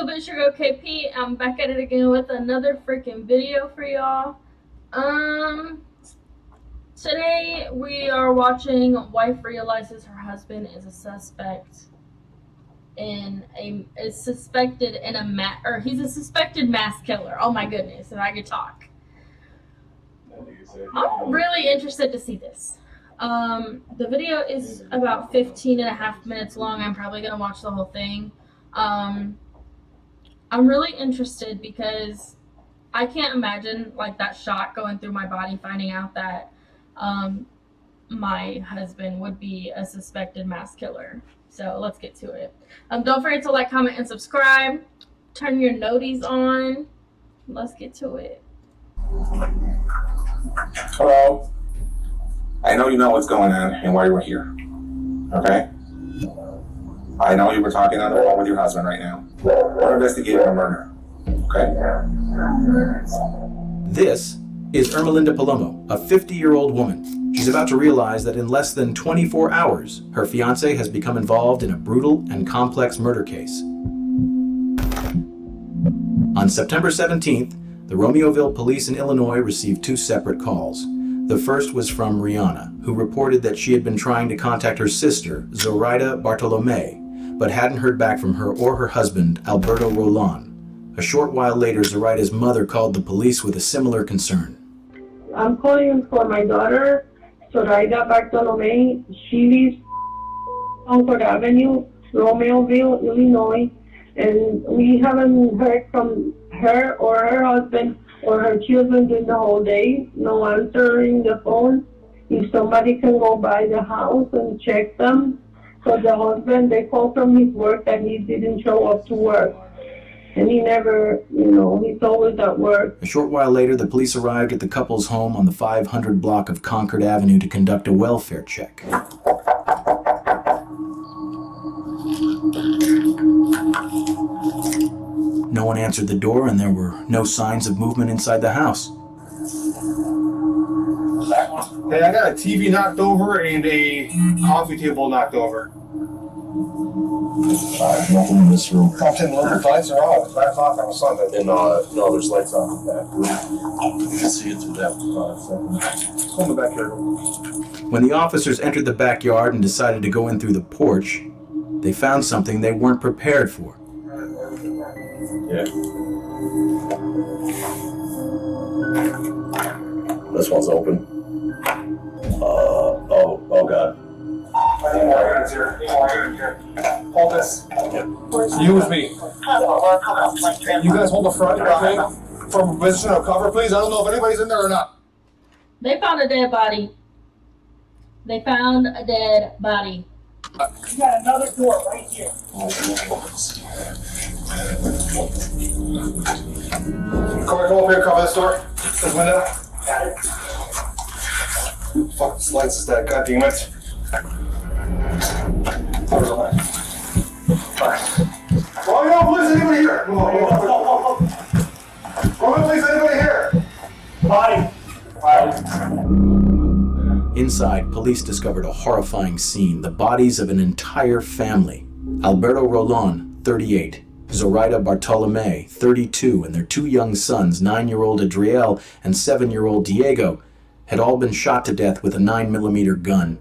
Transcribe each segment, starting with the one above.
YouTube? It's your girl KP. I'm back at it again with another freaking video for y'all. Today we are watching wife realizes her husband is a suspect he's a suspected mass killer. Oh my goodness, if I could talk. I'm really interested to see this. The video is about 15.5 minutes long. I'm probably gonna watch the whole thing. I'm really interested because I can't imagine like that shock going through my body finding out that my husband would be a suspected mass killer. So let's get to it. Don't forget to like, comment, and subscribe. Turn your noties on. Let's get to it. Hello. I know you know what's going on and why you were here. Okay? I know you were talking on the phone with your husband right now. We're investigating a murder. Okay? This is Ermelinda Palomo, a 50-year-old woman. She's about to realize that in less than 24 hours, her fiancé has become involved in a brutal and complex murder case. On September 17th, the Romeoville police in Illinois received two separate calls. The first was from Rihanna, who reported that she had been trying to contact her sister, Zoraida Bartolome, but hadn't heard back from her or her husband, Alberto Rolon. A short while later, Zoraida's mother called the police with a similar concern. I'm calling for my daughter, Zoraida Bartolome. She lives on Concord Avenue, Romeoville, Illinois, and we haven't heard from her or her husband or her children during the whole day. No answering the phone. If somebody can go by the house and check them. So the husband, they called from his work that he didn't show up to work. And he never, he's always at work. A short while later, the police arrived at the couple's home on the 500 block of Concord Avenue to conduct a welfare check. No one answered the door, and there were no signs of movement inside the house. Hey, I got a TV knocked over and a coffee table knocked over. Nothing in this room. Compton local lights are off. It's 9 o'clock on a Sunday. And no, there's lights on in the back room. You can see it through that. Go in the backyard. When the officers entered the backyard and decided to go in through the porch, they found something they weren't prepared for. Yeah. This one's open. Oh God. Hold this. You with me. You guys hold the front, okay? From position of cover, please. I don't know if anybody's in there or not. They found a dead body. They found a dead body. You got another door right here. Come over here, cover this door. This window. Fuck, this lights is dead, god damn it. Romeo, please, anybody here? Romeo, please, anybody here? Body. Inside, police discovered a horrifying scene, the bodies of an entire family. Alberto Rolon, 38, Zoraida Bartolome, 32, and their two young sons, 9-year-old Adriel and 7-year-old Diego, had all been shot to death with a 9mm gun.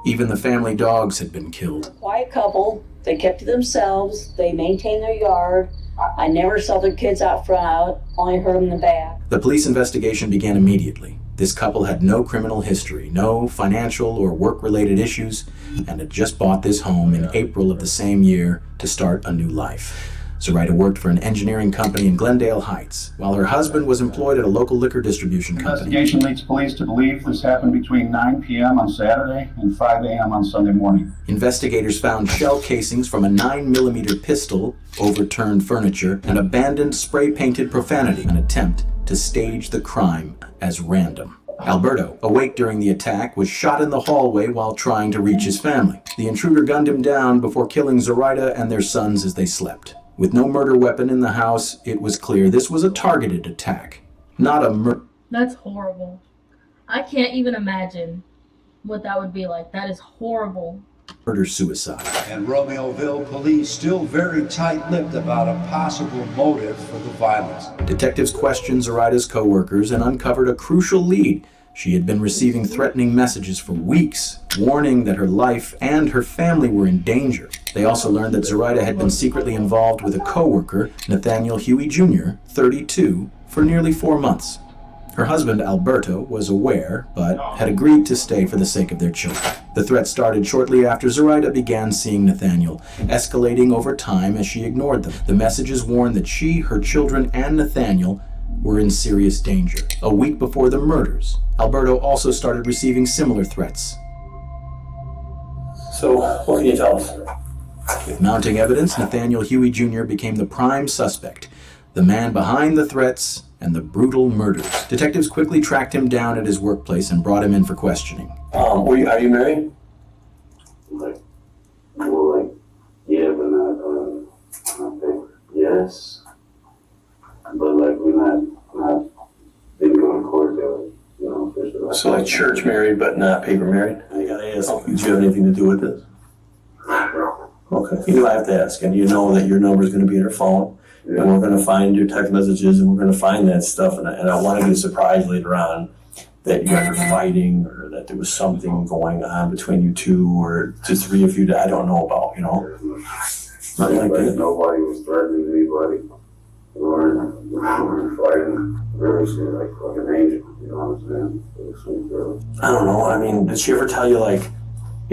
Even the family dogs had been killed. Quiet couple. They kept to themselves. They maintained their yard. I never saw their kids out front. I only heard them in the back. The police investigation began immediately. This couple had no criminal history, no financial or work-related issues, and had just bought this home in April of the same year to start a new life. Zoraida worked for an engineering company in Glendale Heights, while her husband was employed at a local liquor distribution company. Investigation leads police to believe this happened between 9 p.m. on Saturday and 5 a.m. on Sunday morning. Investigators found shell casings from a 9mm pistol, overturned furniture, and abandoned spray-painted profanity, an attempt to stage the crime as random. Alberto, awake during the attack, was shot in the hallway while trying to reach his family. The intruder gunned him down before killing Zoraida and their sons as they slept. With no murder weapon in the house, it was clear this was a targeted attack, not a murder. That's horrible. I can't even imagine what that would be like. That is horrible. murder-suicide. And Romeoville police still very tight-lipped about a possible motive for the violence. Detectives questioned Zoraida's co-workers and uncovered a crucial lead. She had been receiving threatening messages for weeks, warning that her life and her family were in danger. They also learned that Zoraida had been secretly involved with a co-worker, Nathaniel Huey Jr., 32, for nearly 4 months. Her husband, Alberto, was aware, but had agreed to stay for the sake of their children. The threat started shortly after Zoraida began seeing Nathaniel, escalating over time as she ignored them. The messages warned that she, her children, and Nathaniel were in serious danger. A week before the murders, Alberto also started receiving similar threats. So, what can you tell us? With mounting evidence, Nathaniel Huey Jr. became the prime suspect, the man behind the threats and the brutal murders. Detectives quickly tracked him down at his workplace and brought him in for questioning. Are you married? Yeah, but not yes. But we're not been going to court though, officially. So like church married, but not paper married? I gotta ask, did you have anything to do with this? Okay, you do have to ask, and you know that your number is going to be in her phone, and we're going to find your text messages, and we're going to find that stuff, and I want to be surprised later on that you guys were fighting, or that there was something going on between you two, or the three of you that I don't know about, Nothing like that. Nobody was threatening anybody. We were fighting very soon, like fucking angel, you know what I'm saying? Sweet girl. I don't know, I mean, did she ever tell you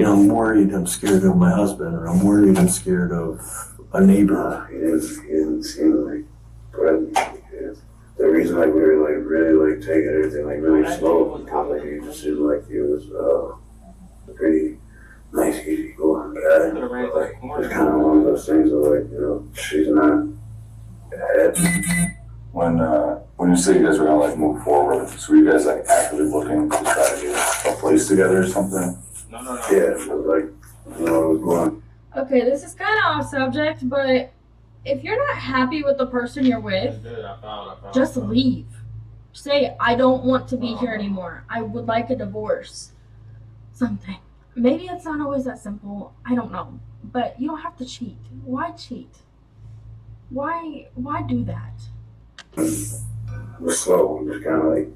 I'm worried, I'm scared of my husband, or I'm worried, I'm scared of a neighbor? He didn't seem threatening. The reason we were really taking everything really slow, because he just seemed like he was a pretty nice, easy going guy. It's kind of one of those things where she's not bad. When you say you guys were gonna move forward, so were you guys actively looking to try to get a place together or something? Yeah, it was it was going. Okay, this is kind of off subject, but if you're not happy with the person you're with, just leave. Say, I don't want to be here anymore. I would like a divorce. Something. Maybe it's not always that simple. I don't know. But you don't have to cheat. Why cheat? Why do that? It was slow. It was kind of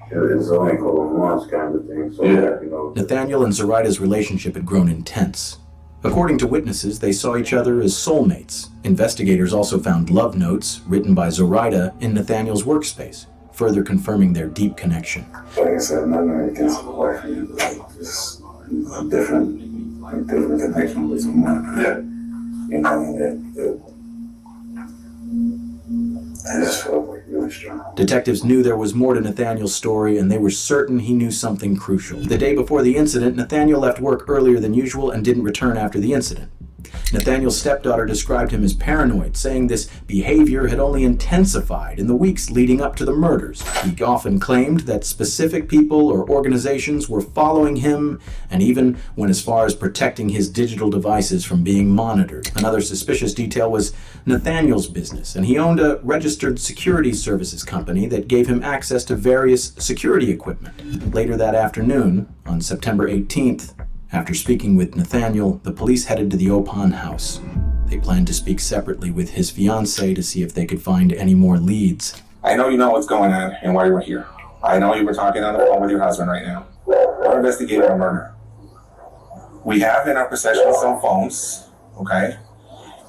it was only a couple of months kind of thing. So, Yeah. Nathaniel and Zoraida's relationship had grown intense. According to witnesses, they saw each other as soulmates. Investigators also found love notes written by Zoraida in Nathaniel's workspace, further confirming their deep connection. Like I said, nothing against my wife. Just a different connection with someone. Yeah. I just felt really strong. Detectives knew there was more to Nathaniel's story, and they were certain he knew something crucial. The day before the incident, Nathaniel left work earlier than usual and didn't return after the incident. Nathaniel's stepdaughter described him as paranoid, saying this behavior had only intensified in the weeks leading up to the murders. He often claimed that specific people or organizations were following him, and even went as far as protecting his digital devices from being monitored. Another suspicious detail was Nathaniel's business, and he owned a registered security services company that gave him access to various security equipment. Later that afternoon, on September 18th, after speaking with Nathaniel, the police headed to the Opon house. They planned to speak separately with his fiancée to see if they could find any more leads. I know you know what's going on and why you were here. I know you were talking on the phone with your husband right now. We're investigating a murder. We have in our possession some phones, okay?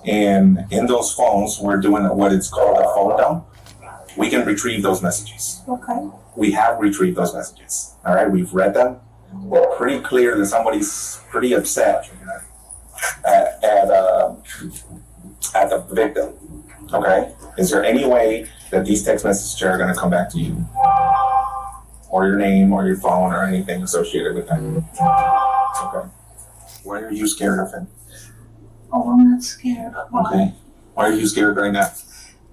And in those phones, we're doing what is called a phone dump. We can retrieve those messages. Okay. We have retrieved those messages, all right? We've read them. We're pretty clear that somebody's pretty upset at the victim, okay? Is there any way that these text messages are going to come back to you? Or your name, or your phone, or anything associated with that? Okay. Why are you scared of him? Oh, I'm not scared. Why? Okay. Why are you scared right now?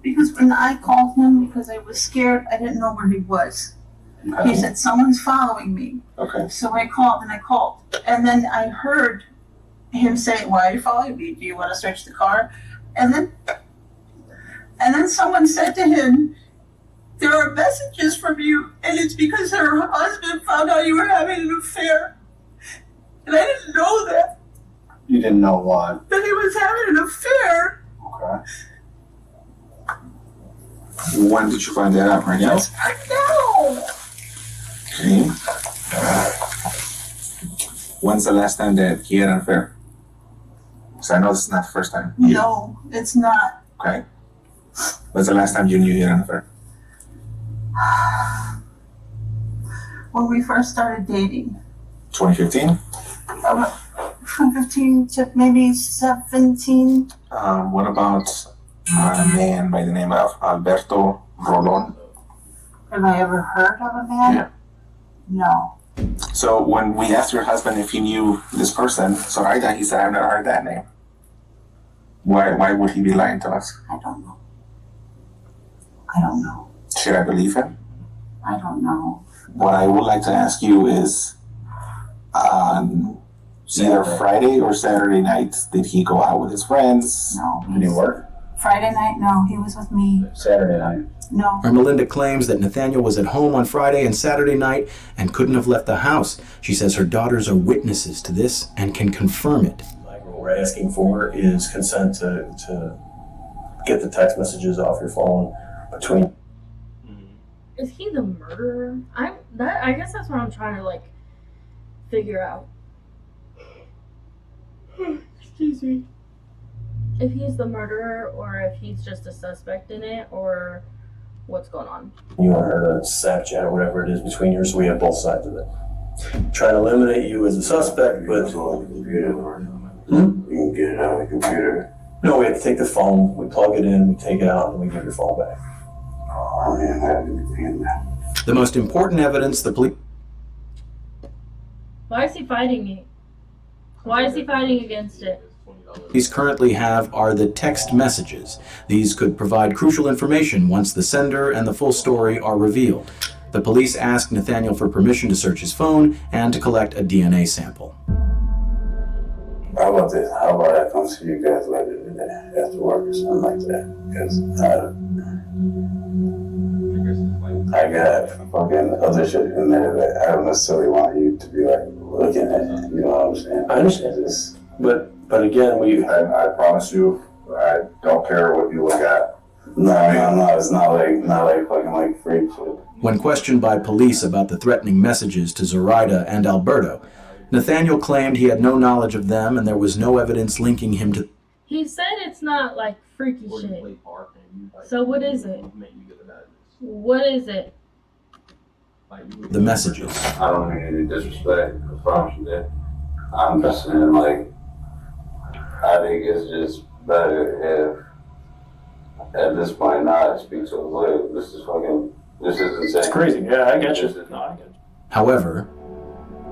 Because when I called him, because I was scared, I didn't know where he was. Okay. He said, someone's following me. Okay. So I called. And then I heard him say, why are you following me? Do you want to search the car? And then someone said to him, there are messages from you, and it's because her husband found out you were having an affair. And I didn't know that. You didn't know what? That he was having an affair. Okay. When did you find that out, right now? No. Okay. When's the last time that he had an affair? So I know this is not the first time. No, it's not. Okay. When's the last time you knew you had an affair? When we first started dating. 2015? From 15 to maybe 17. What about a man by the name of Alberto Rolon? Have I ever heard of a man? Yeah. No. So when we asked your husband if he knew this person, Zoraida, he said, I've never heard that name. Why would he be lying to us? I don't know. I don't know. Should I believe him? I don't know. What I would like to ask you is, on either Friday or Saturday night, did he go out with his friends? No. Did he work? Friday night, no. He was with me. Saturday night. No. Ermelinda claims that Nathaniel was at home on Friday and Saturday night and couldn't have left the house. She says her daughters are witnesses to this and can confirm it. What we're asking for is consent to get the text messages off your phone between. Is he the murderer? I guess that's what I'm trying to figure out. Excuse me. If he's the murderer, or if he's just a suspect in it, or what's going on. You want her to Snapchat or whatever it is between you, so we have both sides of it. Try to eliminate you as a suspect, but You can get it on the computer. no, we have to take the phone, we plug it in, we take it out, and we give your phone back. Oh man, I have anything in there. The most important evidence the police... Why is he fighting it? Why is he fighting against it? These currently have are the text messages. These could provide crucial information once the sender and the full story are revealed. The police asked Nathaniel for permission to search his phone and to collect a DNA sample. How about this? How about I come see you guys later today after work or something like that? Because I got fucking other shit in there that I don't necessarily want you to be looking at. You know what I'm saying? I understand this, but again, I promise you, I don't care what you look at. No, it's not like fucking freak shit. When questioned by police about the threatening messages to Zoraida and Alberto, Nathaniel claimed he had no knowledge of them and there was no evidence linking him to... He said it's not freaky shit. So what is it? What is it? the messages. I don't mean any disrespect, I promise you that. I'm just saying, I think it's just better if, at this point, not speak to him. This is insane. It's crazy. Yeah, I get you. No, I get you. However,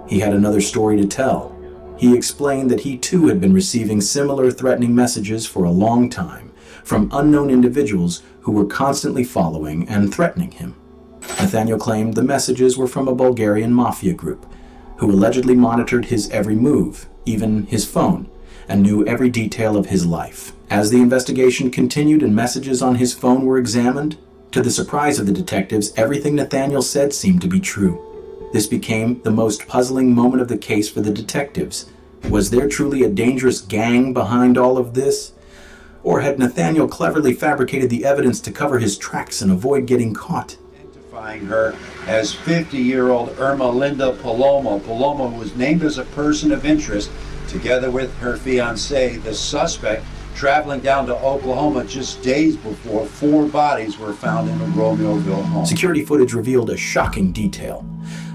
he had another story to tell. He explained that he too had been receiving similar threatening messages for a long time from unknown individuals who were constantly following and threatening him. Nathaniel claimed the messages were from a Bulgarian mafia group who allegedly monitored his every move, even his phone, and knew every detail of his life. As the investigation continued and messages on his phone were examined, to the surprise of the detectives, everything Nathaniel said seemed to be true. This became the most puzzling moment of the case for the detectives. Was there truly a dangerous gang behind all of this? Or had Nathaniel cleverly fabricated the evidence to cover his tracks and avoid getting caught? Identifying her as 50-year-old Ermelinda Palomo. Palomo was named as a person of interest, together with her fiancé, the suspect, traveling down to Oklahoma just days before 4 bodies were found in a Romeoville home. Security footage revealed a shocking detail.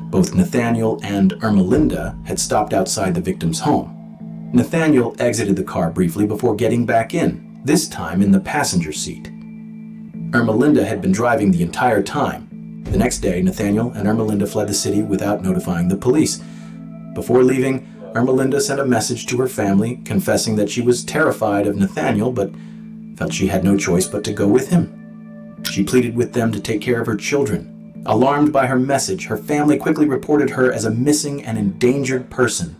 Both Nathaniel and Ermelinda had stopped outside the victim's home. Nathaniel exited the car briefly before getting back in, this time in the passenger seat. Ermelinda had been driving the entire time. The next day, Nathaniel and Ermelinda fled the city without notifying the police. Before leaving, Ermelinda sent a message to her family confessing that she was terrified of Nathaniel but felt she had no choice but to go with him. She pleaded with them to take care of her children. Alarmed by her message, her family quickly reported her as a missing and endangered person.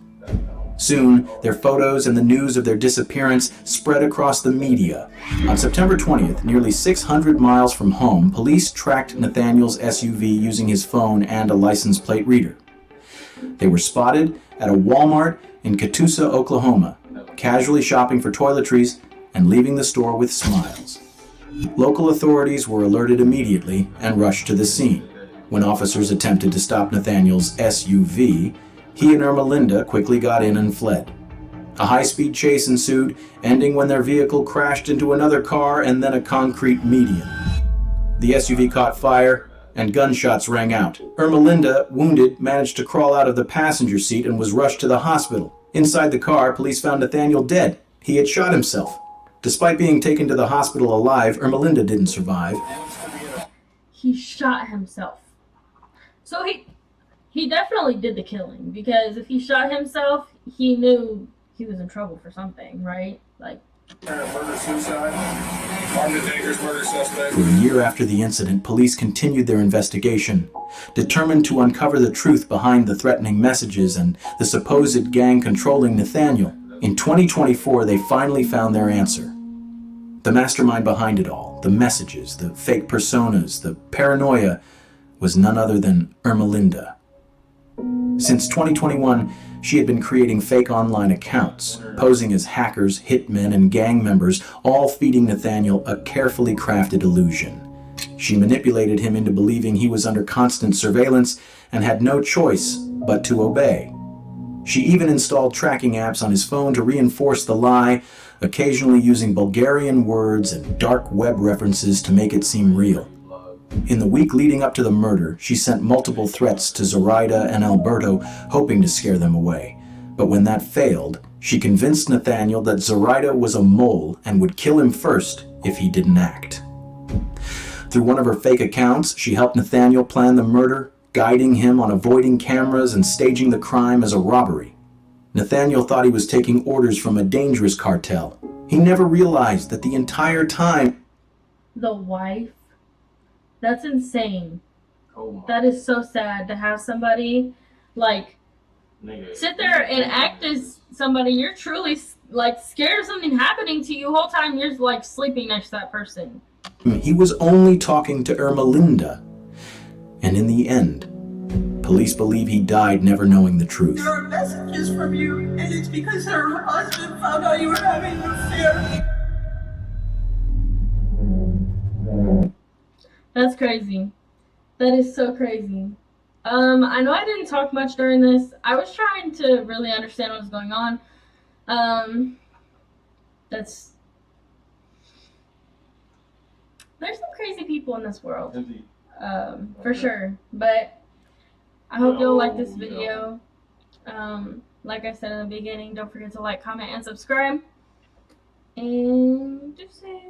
Soon, their photos and the news of their disappearance spread across the media. On September 20th, nearly 600 miles from home, police tracked Nathaniel's SUV using his phone and a license plate reader. They were spotted at a Walmart in Catoosa, Oklahoma. casually shopping for toiletries and leaving the store with smiles. Local authorities were alerted immediately and rushed to the scene. When officers attempted to stop Nathaniel's SUV, he and Ermelinda quickly got in and fled. A high-speed chase ensued, ending when their vehicle crashed into another car and then a concrete median. The SUV caught fire, and gunshots rang out. Ermelinda, wounded, managed to crawl out of the passenger seat and was rushed to the hospital. Inside the car, police found Nathaniel dead. He had shot himself. Despite being taken to the hospital alive, Ermelinda didn't survive. He shot himself. So he definitely did the killing, because if he shot himself, he knew he was in trouble for something, right? Like, Murder-suicide, armed and dangerous murder suspect. For a year after the incident, police continued their investigation, determined to uncover the truth behind the threatening messages and the supposed gang controlling Nathaniel. In 2024, they finally found their answer. The mastermind behind it all, the messages, the fake personas, the paranoia, was none other than Ermelinda. Since 2021, she had been creating fake online accounts, posing as hackers, hitmen, and gang members, all feeding Nathaniel a carefully crafted illusion. She manipulated him into believing he was under constant surveillance and had no choice but to obey. She even installed tracking apps on his phone to reinforce the lie, occasionally using Bulgarian words and dark web references to make it seem real. In the week leading up to the murder, she sent multiple threats to Zoraida and Alberto, hoping to scare them away. But when that failed, she convinced Nathaniel that Zoraida was a mole and would kill him first if he didn't act. Through one of her fake accounts, she helped Nathaniel plan the murder, guiding him on avoiding cameras and staging the crime as a robbery. Nathaniel thought he was taking orders from a dangerous cartel. He never realized that the entire time... the wife? That's insane. That is so sad to have somebody, like, sit there and act as somebody you're truly, like, scared of something happening to you the whole time you're, like, sleeping next to that person. He was only talking to Ermelinda. And in the end, police believe he died never knowing the truth. There are messages from you, and it's because her husband found out you were having an affair. That's crazy. That is so crazy. I know I didn't talk much during this. I was trying to really understand what was going on. There's some crazy people in this world. For sure. But I hope you'll like this video. Like I said in the beginning, don't forget to like, comment, and subscribe. And just say